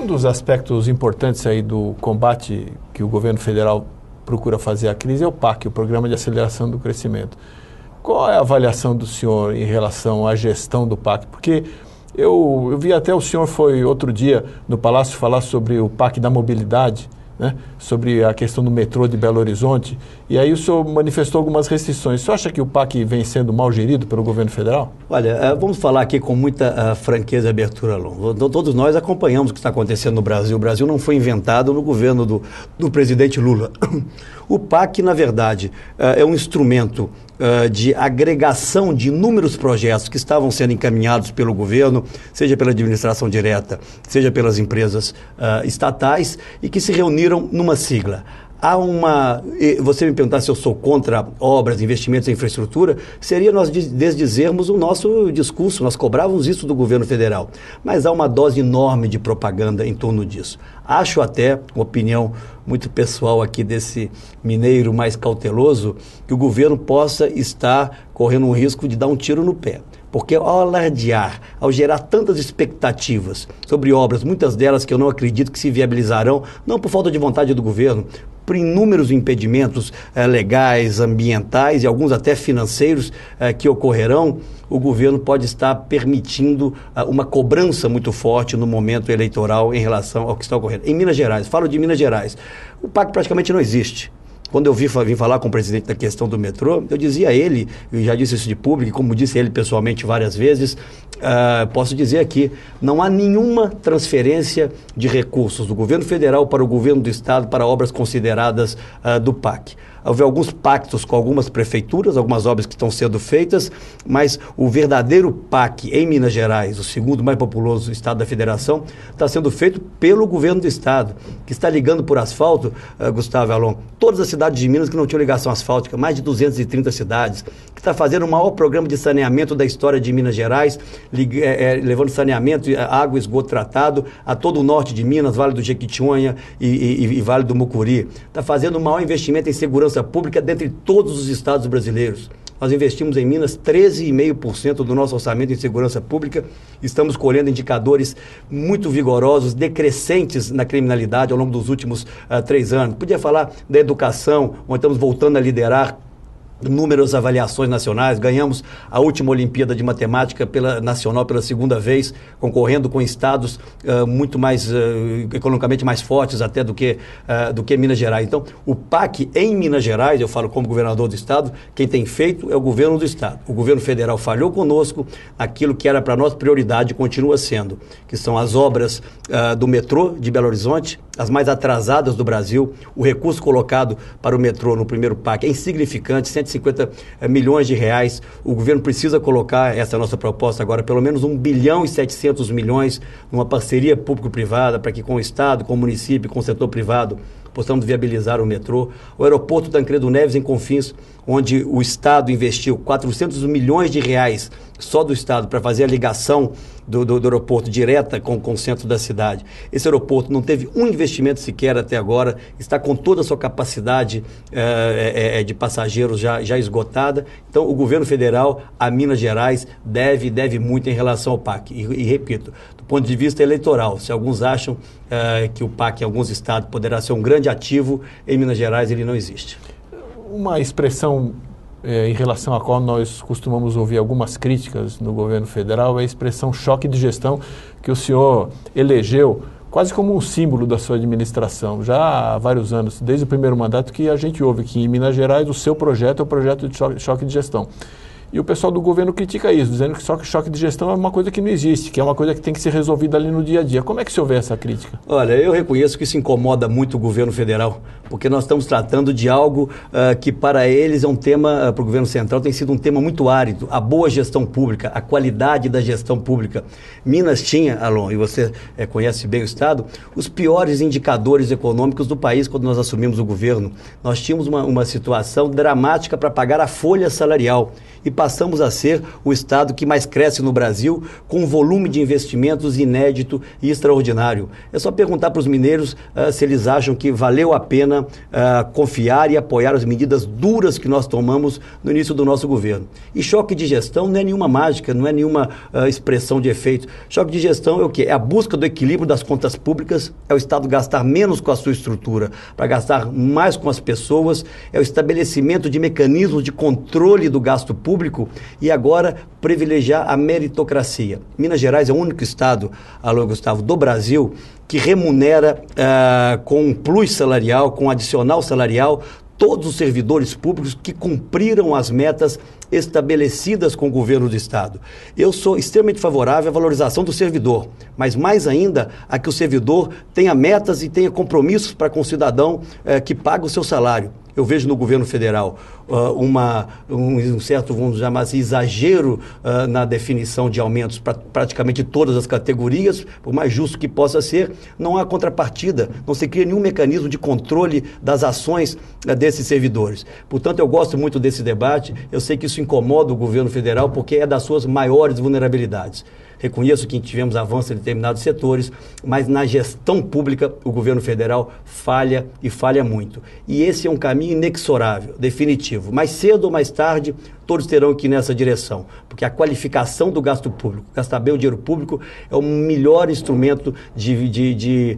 Um dos aspectos importantes aí do combate que o governo federal procura fazer à crise é o PAC, o Programa de Aceleração do Crescimento. Qual é a avaliação do senhor em relação à gestão do PAC? Porque eu vi até o senhor foi outro dia no Palácio falar sobre o PAC da mobilidade, né? Sobre a questão do metrô de Belo Horizonte, e aí o senhor manifestou algumas restrições. O senhor acha que o PAC vem sendo mal gerido pelo governo federal? Olha, vamos falar aqui com muita franqueza e abertura, Alon. Todos nós acompanhamos o que está acontecendo no Brasil. O Brasil não foi inventado no governo do presidente Lula. O PAC, na verdade, é um instrumento de agregação de inúmeros projetos que estavam sendo encaminhados pelo governo, seja pela administração direta, seja pelas empresas estatais, e que se reuniram numa sigla. Você me perguntar se eu sou contra obras, investimentos em infraestrutura, seria nós desdizermos o nosso discurso, nós cobrávamos isso do governo federal. Mas há uma dose enorme de propaganda em torno disso. Acho até, uma opinião muito pessoal aqui desse mineiro mais cauteloso, que o governo possa estar correndo um risco de dar um tiro no pé. Porque ao alardear, ao gerar tantas expectativas sobre obras, muitas delas que eu não acredito que se viabilizarão, não por falta de vontade do governo, por inúmeros impedimentos legais, ambientais e alguns até financeiros que ocorrerão, o governo pode estar permitindo uma cobrança muito forte no momento eleitoral em relação ao que está ocorrendo. Em Minas Gerais, falo de Minas Gerais, o PAC praticamente não existe. Quando eu vim falar com o presidente da questão do metrô, eu dizia a ele, eu já disse isso de público, como disse a ele pessoalmente várias vezes, posso dizer aqui, não há nenhuma transferência de recursos do governo federal para o governo do estado para obras consideradas do PAC. Houve alguns pactos com algumas prefeituras, algumas obras que estão sendo feitas, mas o verdadeiro PAC em Minas Gerais, o segundo mais populoso estado da federação, está sendo feito pelo governo do estado, que está ligando por asfalto, Gustavo Alon, todas as cidades de Minas que não tinham ligação asfáltica, mais de 230 cidades, que está fazendo o maior programa de saneamento da história de Minas Gerais, levando saneamento, água e esgoto tratado a todo o norte de Minas, Vale do Jequitinhonha e Vale do Mucuri. Está fazendo o maior investimento em segurança pública dentre todos os estados brasileiros. Nós investimos em Minas 13,5% do nosso orçamento em segurança pública. Estamos colhendo indicadores muito vigorosos, decrescentes na criminalidade ao longo dos últimos 3 anos. Podia falar da educação, onde estamos voltando a liderar inúmeras avaliações nacionais, ganhamos a última Olimpíada de Matemática nacional pela segunda vez, concorrendo com estados muito mais, economicamente mais fortes até do que Minas Gerais. Então, o PAC em Minas Gerais, eu falo como governador do estado, quem tem feito é o governo do estado. O governo federal falhou conosco, aquilo que era para nós prioridade continua sendo, que são as obras do metrô de Belo Horizonte, as mais atrasadas do Brasil. O recurso colocado para o metrô no primeiro PAC é insignificante, 150 milhões de reais. O governo precisa colocar, essa é a nossa proposta agora, pelo menos 1 bilhão e 700 milhões numa parceria público-privada para que com o Estado, com o município, com o setor privado, possamos viabilizar o metrô. O aeroporto Tancredo Neves, em Confins, onde o Estado investiu 400 milhões de reais só do Estado para fazer a ligação do aeroporto direta com o centro da cidade. Esse aeroporto não teve um investimento sequer até agora, está com toda a sua capacidade de passageiros já esgotada. Então, o governo federal, a Minas Gerais, deve muito em relação ao PAC. E repito, do ponto de vista eleitoral, se alguns acham que o PAC em alguns estados poderá ser um grande ativo, em Minas Gerais ele não existe. Uma expressão em relação à qual nós costumamos ouvir algumas críticas no governo federal é a expressão choque de gestão, que o senhor elegeu quase como um símbolo da sua administração, já há vários anos, desde o primeiro mandato, que a gente ouve que em Minas Gerais o seu projeto é o projeto de choque de gestão. E o pessoal do governo critica isso, dizendo que choque de gestão é uma coisa que não existe, que é uma coisa que tem que ser resolvida ali no dia a dia. Como é que o senhor vê essa crítica? Olha, eu reconheço que isso incomoda muito o governo federal, porque nós estamos tratando de algo que para eles é um tema, para o governo central tem sido um tema muito árido, a boa gestão pública, a qualidade da gestão pública. Minas tinha, Alon, e você conhece bem o estado, os piores indicadores econômicos do país quando nós assumimos o governo. Nós tínhamos uma situação dramática para pagar a folha salarial, e passamos a ser o estado que mais cresce no Brasil, com um volume de investimentos inédito e extraordinário. É só perguntar para os mineiros se eles acham que valeu a pena confiar e apoiar as medidas duras que nós tomamos no início do nosso governo. E choque de gestão não é nenhuma mágica, não é nenhuma expressão de efeito. Choque de gestão é o quê? É a busca do equilíbrio das contas públicas, é o Estado gastar menos com a sua estrutura, para gastar mais com as pessoas, é o estabelecimento de mecanismos de controle do gasto público e agora privilegiar a meritocracia. Minas Gerais é o único estado, alô Gustavo, do Brasil que remunera com um plus salarial, com um adicional salarial, todos os servidores públicos que cumpriram as metas estabelecidas com o governo do Estado. Eu sou extremamente favorável à valorização do servidor, mas mais ainda a que o servidor tenha metas e tenha compromissos com o cidadão que paga o seu salário. Eu vejo no governo federal um certo, vamos chamar assim, exagero na definição de aumentos para praticamente todas as categorias, por mais justo que possa ser, não há contrapartida, não se cria nenhum mecanismo de controle das ações desses servidores. Portanto, eu gosto muito desse debate, eu sei que isso incomoda o governo federal porque é das suas maiores vulnerabilidades. Reconheço que tivemos avanços em determinados setores, mas na gestão pública o governo federal falha e falha muito. E esse é um caminho inexorável, definitivo. Mais cedo ou mais tarde, todos terão que ir nessa direção, porque a qualificação do gasto público, gastar bem o dinheiro público, é o melhor instrumento de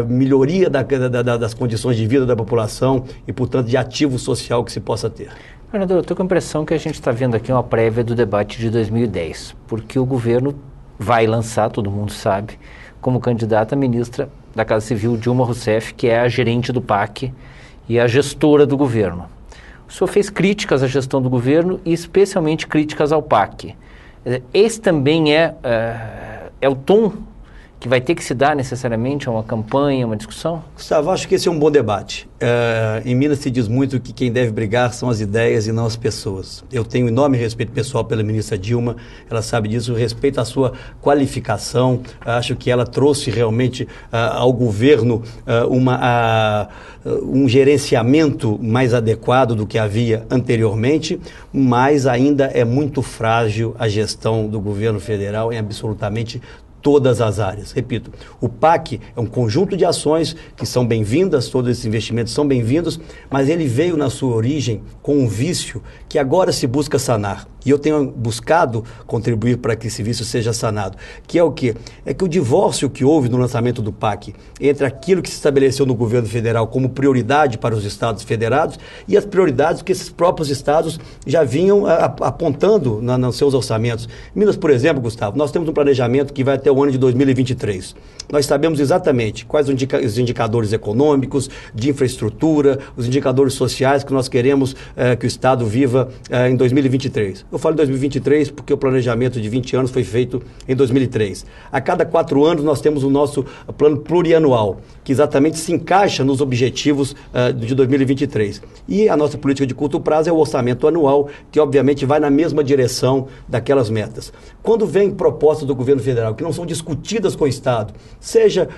melhoria das condições de vida da população e, portanto, de ativo social que se possa ter. Fernando, eu estou com a impressão que a gente está vendo aqui uma prévia do debate de 2010, porque o governo vai lançar, todo mundo sabe, como candidata a ministra da Casa Civil, Dilma Rousseff, que é a gerente do PAC e a gestora do governo. O senhor fez críticas à gestão do governo e especialmente críticas ao PAC. Esse também é o tom que vai ter que se dar necessariamente a uma campanha, uma discussão? Gustavo, acho que esse é um bom debate. Em Minas se diz muito que quem deve brigar são as ideias e não as pessoas. Eu tenho enorme respeito pessoal pela ministra Dilma, ela sabe disso, respeito a sua qualificação, acho que ela trouxe realmente ao governo um gerenciamento mais adequado do que havia anteriormente, mas ainda é muito frágil a gestão do governo federal em absolutamente todas as áreas. Repito, o PAC é um conjunto de ações que são bem-vindas, todos esses investimentos são bem-vindos, mas ele veio na sua origem com um vício que agora se busca sanar. E eu tenho buscado contribuir para que esse vício seja sanado. Que é o quê? É que o divórcio que houve no lançamento do PAC entre aquilo que se estabeleceu no governo federal como prioridade para os estados federados e as prioridades que esses próprios estados já vinham apontando nos seus orçamentos. Minas, por exemplo, Gustavo, nós temos um planejamento que vai até o ano de 2023. Nós sabemos exatamente quais os indicadores econômicos, de infraestrutura, os indicadores sociais que nós queremos que o Estado viva em 2023. Eu falo em 2023 porque o planejamento de 20 anos foi feito em 2003. A cada 4 anos nós temos o nosso plano plurianual, que exatamente se encaixa nos objetivos de 2023. E a nossa política de curto prazo é o orçamento anual, que obviamente vai na mesma direção daquelas metas. Quando vem propostas do governo federal que não são discutidas com o Estado, seja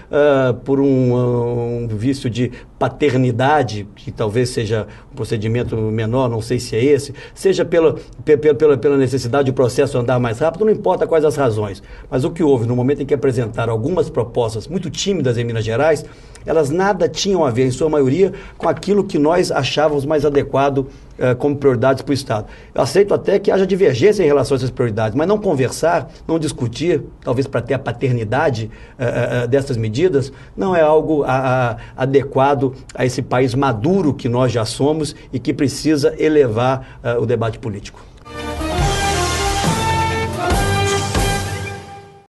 por um vício de paternidade, que talvez seja um procedimento menor, não sei se é esse, seja pela necessidade do processo andar mais rápido, não importa quais as razões. Mas o que houve no momento em que apresentaram algumas propostas muito tímidas em Minas Gerais, elas nada tinham a ver, em sua maioria, com aquilo que nós achávamos mais adequado como prioridades para o Estado. Eu aceito até que haja divergência em relação a essas prioridades, mas não conversar, não discutir, talvez para ter a paternidade dessas medidas, não é algo adequado a esse país maduro que nós já somos e que precisa elevar o debate político.